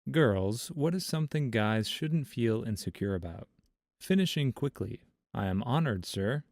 Girls, what is something guys shouldn't feel insecure about? Finishing quickly. I am honored, sir.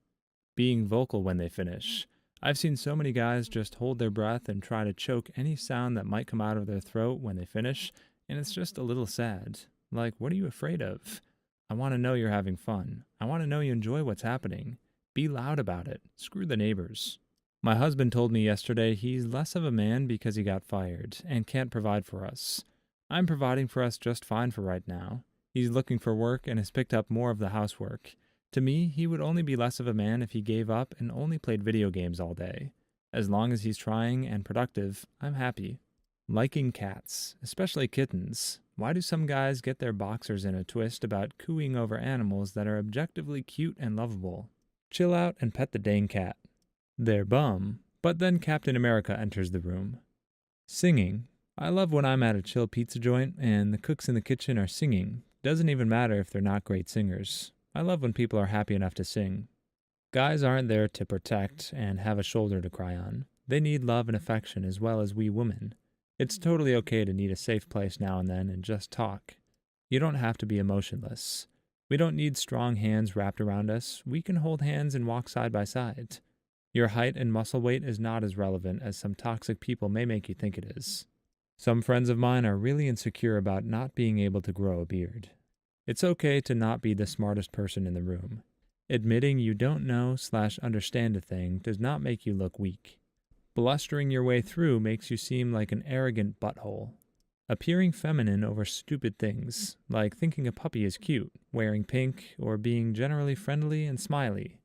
Being vocal when they finish. I've seen so many guys just hold their breath and try to choke any sound that might come out of their throat when they finish, and it's just a little sad. Like, what are you afraid of? I want to know you're having fun. I want to know you enjoy what's happening. Be loud about it. Screw the neighbors. My husband told me yesterday he's less of a man because he got fired and can't provide for us. I'm providing for us just fine for right now. He's looking for work and has picked up more of the housework. To me, he would only be less of a man if he gave up and only played video games all day. As long as he's trying and productive, I'm happy. Liking cats, especially kittens. Why do some guys get their boxers in a twist about cooing over animals that are objectively cute and lovable? Chill out and pet the dang cat. They're bum, but then Captain America enters the room. Singing. I love when I'm at a chill pizza joint and the cooks in the kitchen are singing. Doesn't even matter if they're not great singers. I love when people are happy enough to sing. Guys aren't there to protect and have a shoulder to cry on. They need love and affection as well as we women. It's totally okay to need a safe place now and then and just talk. You don't have to be emotionless. We don't need strong hands wrapped around us. We can hold hands and walk side by side. Your height and muscle weight is not as relevant as some toxic people may make you think it is. Some friends of mine are really insecure about not being able to grow a beard. It's okay to not be the smartest person in the room. Admitting you don't know/understand a thing does not make you look weak. Blustering your way through makes you seem like an arrogant butthole. Appearing feminine over stupid things, like thinking a puppy is cute, wearing pink, or being generally friendly and smiley.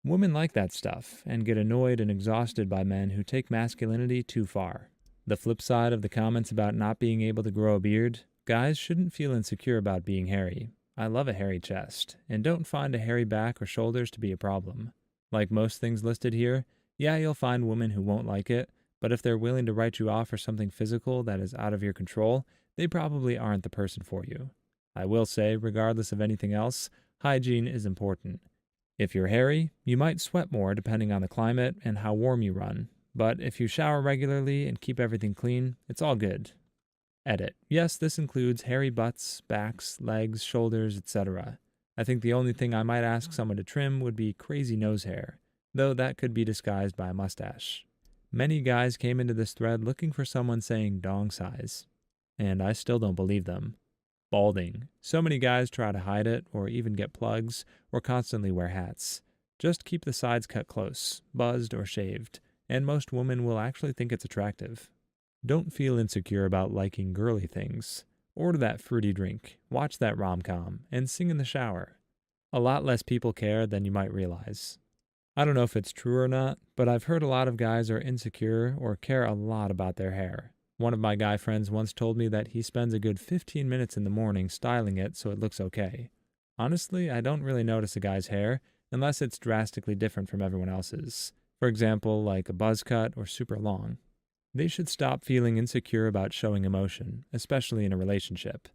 Women like that stuff and get annoyed and exhausted by men who take masculinity too far. The flip side of the comments about not being able to grow a beard, guys shouldn't feel insecure about being hairy. I love a hairy chest, and don't find a hairy back or shoulders to be a problem. Like most things listed here, yeah, you'll find women who won't like it, but if they're willing to write you off for something physical that is out of your control, they probably aren't the person for you. I will say, regardless of anything else, hygiene is important. If you're hairy, you might sweat more depending on the climate and how warm you run, but if you shower regularly and keep everything clean, it's all good. Edit. Yes, this includes hairy butts, backs, legs, shoulders, etc. I think the only thing I might ask someone to trim would be crazy nose hair, though that could be disguised by a mustache. Many guys came into this thread looking for someone saying dong size, and I still don't believe them. Balding. So many guys try to hide it or even get plugs or constantly wear hats. Just keep the sides cut close, buzzed or shaved, and most women will actually think it's attractive. Don't feel insecure about liking girly things. Order that fruity drink, watch that rom-com, and sing in the shower. A lot less people care than you might realize. I don't know if it's true or not, but I've heard a lot of guys are insecure or care a lot about their hair. One of my guy friends once told me that he spends a good 15 minutes in the morning styling it so it looks okay. Honestly, I don't really notice a guy's hair unless it's drastically different from everyone else's. For example, like a buzz cut or super long. They should stop feeling insecure about showing emotion, especially in a relationship.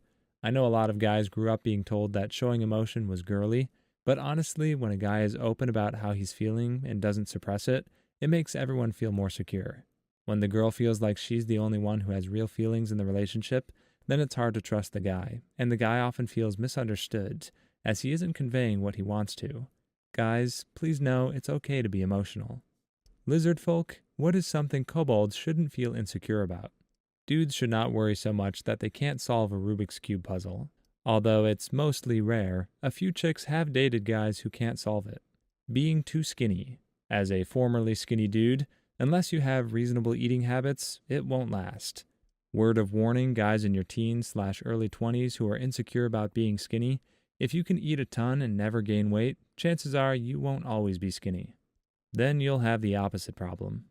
I know a lot of guys grew up being told that showing emotion was girly, but honestly, when a guy is open about how he's feeling and doesn't suppress it, it makes everyone feel more secure. When the girl feels like she's the only one who has real feelings in the relationship, then it's hard to trust the guy, and the guy often feels misunderstood, as he isn't conveying what he wants to. Guys, please know it's okay to be emotional. Lizard folk, what is something kobolds shouldn't feel insecure about? Dudes should not worry so much that they can't solve a Rubik's Cube puzzle. Although it's mostly rare, a few chicks have dated guys who can't solve it. Being too skinny. As a formerly skinny dude, unless you have reasonable eating habits, it won't last. Word of warning, guys in your teens/early 20s who are insecure about being skinny, if you can eat a ton and never gain weight, chances are you won't always be skinny. Then you'll have the opposite problem.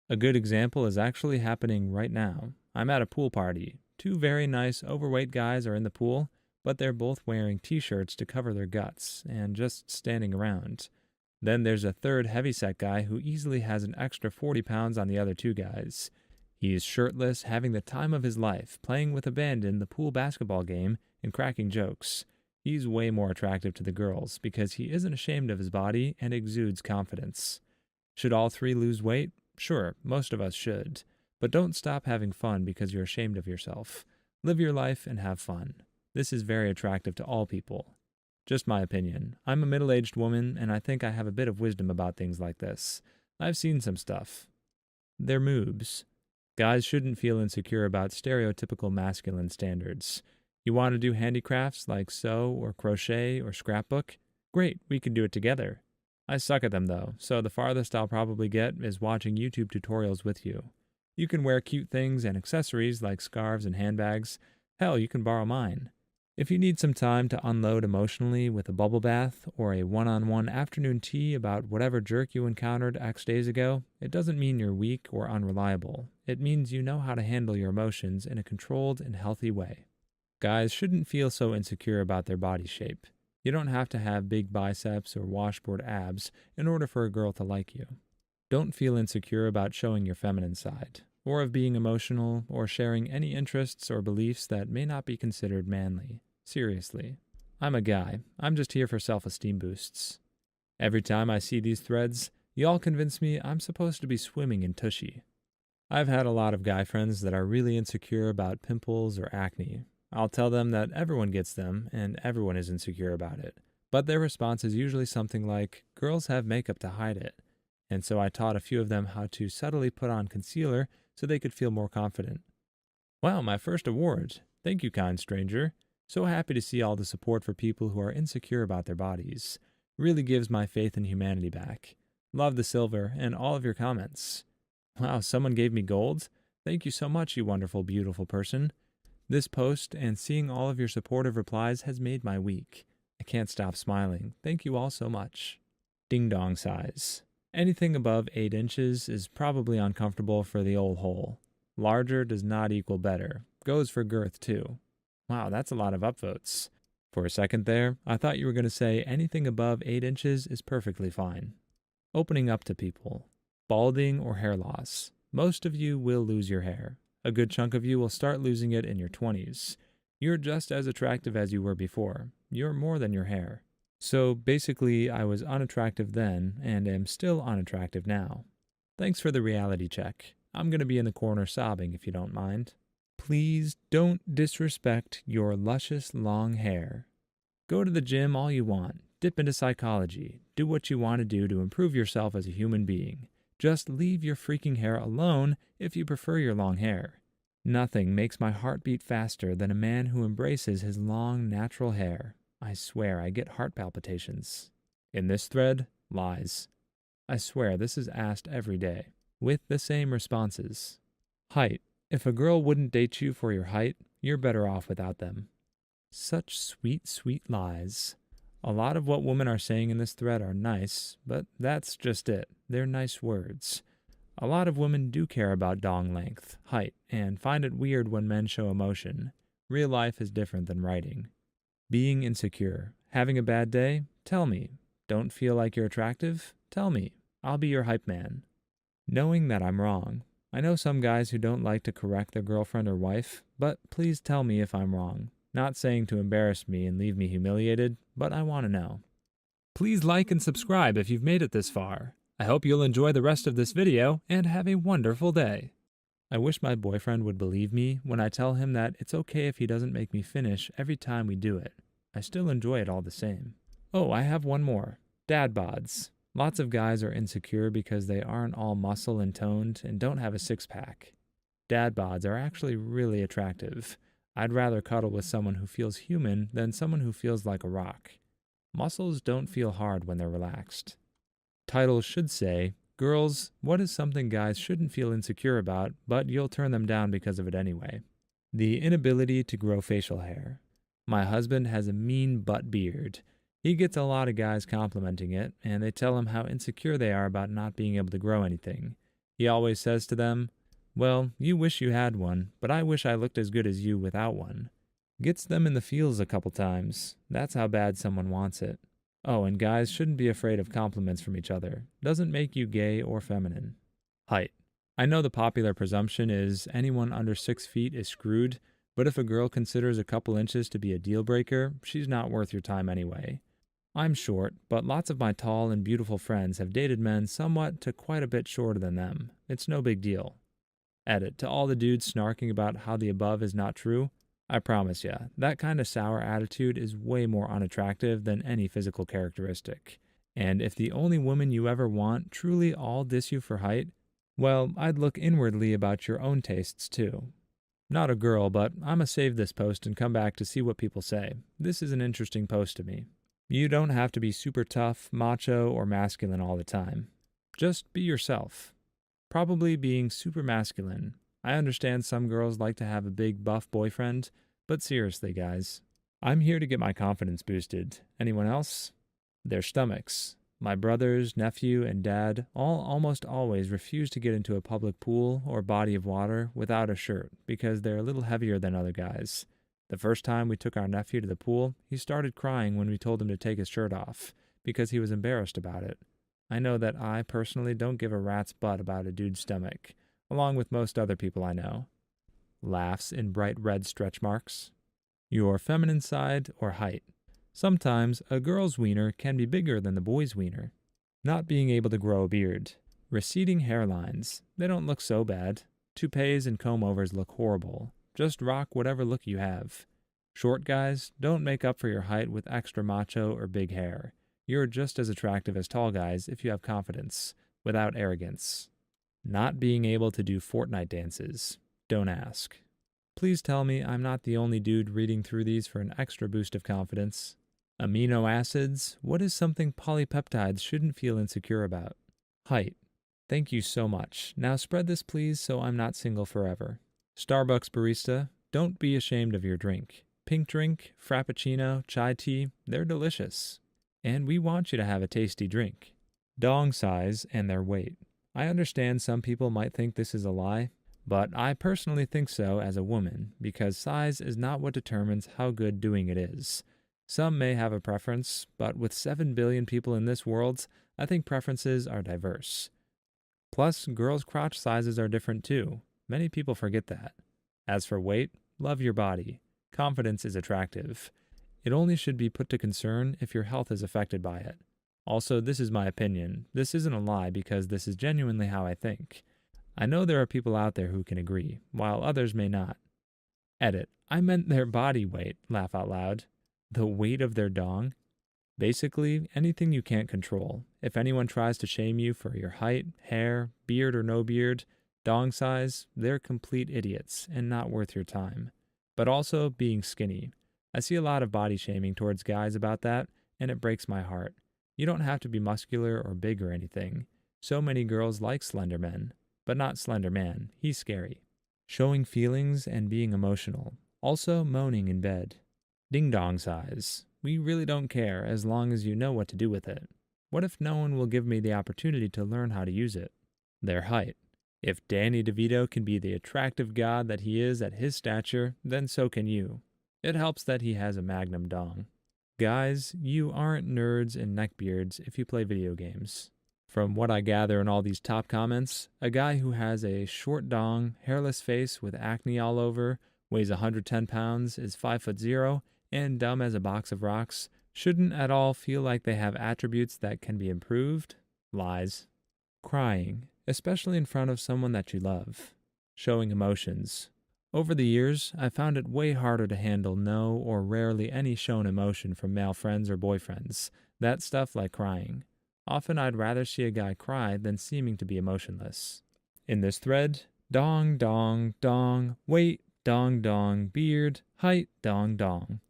A good example is actually happening right now. I'm at a pool party. Two very nice overweight guys are in the pool, but they're both wearing t-shirts to cover their guts and just standing around. Then there's a third heavyset guy who easily has an extra 40 pounds on the other two guys. He's shirtless, having the time of his life, playing with abandon the pool basketball game and cracking jokes. He's way more attractive to the girls because he isn't ashamed of his body and exudes confidence. Should all three lose weight? Sure, most of us should. But don't stop having fun because you're ashamed of yourself. Live your life and have fun. This is very attractive to all people. Just my opinion. I'm a middle-aged woman, and I think I have a bit of wisdom about things like this. I've seen some stuff. They're moobs. Guys shouldn't feel insecure about stereotypical masculine standards. You want to do handicrafts like sew or crochet or scrapbook? Great, we can do it together. I suck at them though, so the farthest I'll probably get is watching YouTube tutorials with you. You can wear cute things and accessories like scarves and handbags. Hell, you can borrow mine. If you need some time to unload emotionally with a bubble bath or a one-on-one afternoon tea about whatever jerk you encountered X days ago, it doesn't mean you're weak or unreliable. It means you know how to handle your emotions in a controlled and healthy way. Guys shouldn't feel so insecure about their body shape. You don't have to have big biceps or washboard abs in order for a girl to like you. Don't feel insecure about showing your feminine side, or of being emotional, or sharing any interests or beliefs that may not be considered manly. Seriously. I'm a guy. I'm just here for self-esteem boosts. Every time I see these threads, y'all convince me I'm supposed to be swimming in tushy. I've had a lot of guy friends that are really insecure about pimples or acne. I'll tell them that everyone gets them and everyone is insecure about it. But their response is usually something like, girls have makeup to hide it. And so I taught a few of them how to subtly put on concealer so they could feel more confident. Wow, my first award. Thank you, kind stranger. So happy to see all the support for people who are insecure about their bodies. Really gives my faith in humanity back. Love the silver and all of your comments. Wow, someone gave me gold? Thank you so much, you wonderful, beautiful person. This post and seeing all of your supportive replies has made my week. I can't stop smiling. Thank you all so much. Ding dong size. Anything above 8 inches is probably uncomfortable for the old hole. Larger does not equal better. Goes for girth too. Wow, that's a lot of upvotes. For a second there, I thought you were going to say anything above 8 inches is perfectly fine. Opening up to people. Balding or hair loss. Most of you will lose your hair. A good chunk of you will start losing it in your 20s. You're just as attractive as you were before. You're more than your hair. So basically, I was unattractive then and am still unattractive now. Thanks for the reality check. I'm going to be in the corner sobbing if you don't mind. Please don't disrespect your luscious long hair. Go to the gym all you want. Dip into psychology. Do what you want to do to improve yourself as a human being. Just leave your freaking hair alone if you prefer your long hair. Nothing makes my heart beat faster than a man who embraces his long, natural hair. I swear I get heart palpitations. In this thread, lies. I swear this is asked every day, with the same responses. Height. If a girl wouldn't date you for your height, you're better off without them. Such sweet, sweet lies. A lot of what women are saying in this thread are nice, but that's just it. They're nice words. A lot of women do care about dong length, height, and find it weird when men show emotion. Real life is different than writing. Being insecure. Having a bad day? Tell me. Don't feel like you're attractive? Tell me. I'll be your hype man. Knowing that I'm wrong. I know some guys who don't like to correct their girlfriend or wife, but please tell me if I'm wrong. Not saying to embarrass me and leave me humiliated, but I want to know. Please like and subscribe if you've made it this far. I hope you'll enjoy the rest of this video and have a wonderful day. I wish my boyfriend would believe me when I tell him that it's okay if he doesn't make me finish every time we do it. I still enjoy it all the same. Oh, I have one more. Dad bods. Lots of guys are insecure because they aren't all muscle and toned and don't have a six-pack. Dad bods are actually really attractive. I'd rather cuddle with someone who feels human than someone who feels like a rock. Muscles don't feel hard when they're relaxed. Title should say, Girls, what is something guys shouldn't feel insecure about, but you'll turn them down because of it anyway? The inability to grow facial hair. My husband has a mean butt beard. He gets a lot of guys complimenting it, and they tell him how insecure they are about not being able to grow anything. He always says to them, well, you wish you had one, but I wish I looked as good as you without one. Gets them in the feels a couple times. That's how bad someone wants it. Oh, and guys shouldn't be afraid of compliments from each other. Doesn't make you gay or feminine. Height. I know the popular presumption is anyone under 6 feet is screwed, but if a girl considers a couple inches to be a deal breaker, she's not worth your time anyway. I'm short, but lots of my tall and beautiful friends have dated men somewhat to quite a bit shorter than them. It's no big deal. Edit. To all the dudes snarking about how the above is not true, I promise ya, that kind of sour attitude is way more unattractive than any physical characteristic. And if the only woman you ever want truly all diss you for height, well, I'd look inwardly about your own tastes too. Not a girl, but I'ma save this post and come back to see what people say. This is an interesting post to me. You don't have to be super tough, macho, or masculine all the time. Just be yourself. Probably being super masculine. I understand some girls like to have a big buff boyfriend, but seriously, guys, I'm here to get my confidence boosted. Anyone else? Their stomachs. My brothers, nephew, and dad all almost always refuse to get into a public pool or body of water without a shirt because they're a little heavier than other guys. The first time we took our nephew to the pool, he started crying when we told him to take his shirt off because he was embarrassed about it. I know that I personally don't give a rat's butt about a dude's stomach, along with most other people I know. Laughs in bright red stretch marks. Your feminine side or height. Sometimes a girl's wiener can be bigger than the boy's wiener. Not being able to grow a beard. Receding hairlines. They don't look so bad. Toupees and comb-overs look horrible. Just rock whatever look you have. Short guys, don't make up for your height with extra macho or big hair. You're just as attractive as tall guys if you have confidence, without arrogance. Not being able to do Fortnite dances. Don't ask. Please tell me I'm not the only dude reading through these for an extra boost of confidence. Amino acids. What is something polypeptides shouldn't feel insecure about? Height. Thank you so much. Now spread this please so I'm not single forever. Starbucks barista. Don't be ashamed of your drink. Pink drink, frappuccino, chai tea, they're delicious. And we want you to have a tasty drink. Dong size and their weight. I understand some people might think this is a lie, but I personally think so as a woman because size is not what determines how good doing it is. Some may have a preference, but with 7 billion people in this world, I think preferences are diverse. Plus, girls' crotch sizes are different too. Many people forget that. As for weight, love your body. Confidence is attractive. It only should be put to concern if your health is affected by it. Also, this is my opinion. This isn't a lie because this is genuinely how I think. I know there are people out there who can agree, while others may not. Edit. I meant their body weight, laugh out loud. The weight of their dong? Basically, anything you can't control. If anyone tries to shame you for your height, hair, beard or no beard, dong size, they're complete idiots and not worth your time. But also being skinny. I see a lot of body shaming towards guys about that, and it breaks my heart. You don't have to be muscular or big or anything. So many girls like slender men, but not slender man. He's scary. Showing feelings and being emotional. Also moaning in bed. Ding-dong size. We really don't care as long as you know what to do with it. What if no one will give me the opportunity to learn how to use it? Their height. If Danny DeVito can be the attractive god that he is at his stature, then so can you. It helps that he has a magnum dong. Guys, you aren't nerds and neckbeards if you play video games. From what I gather in all these top comments, a guy who has a short dong, hairless face with acne all over, weighs 110 pounds, is 5'0", and dumb as a box of rocks, shouldn't at all feel like they have attributes that can be improved? Lies. Crying, especially in front of someone that you love. Showing emotions. Over the years, I found it way harder to handle no or rarely any shown emotion from male friends or boyfriends. That stuff like crying. Often I'd rather see a guy cry than seeming to be emotionless. In this thread, dong, dong, dong, weight, dong, dong, beard, height, dong, dong.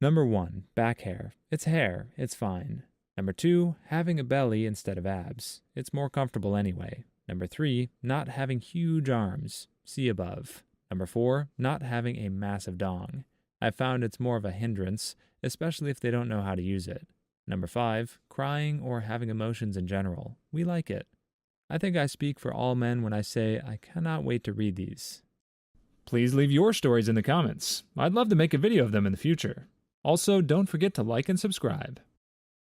Number 1, back hair. It's hair, it's fine. Number 2, having a belly instead of abs. It's more comfortable anyway. Number 3, not having huge arms. See above. Number 4, not having a massive dong. I've found it's more of a hindrance, especially if they don't know how to use it. Number 5, crying or having emotions in general. We like it. I think I speak for all men when I say I cannot wait to read these. Please leave your stories in the comments. I'd love to make a video of them in the future. Also, don't forget to like and subscribe.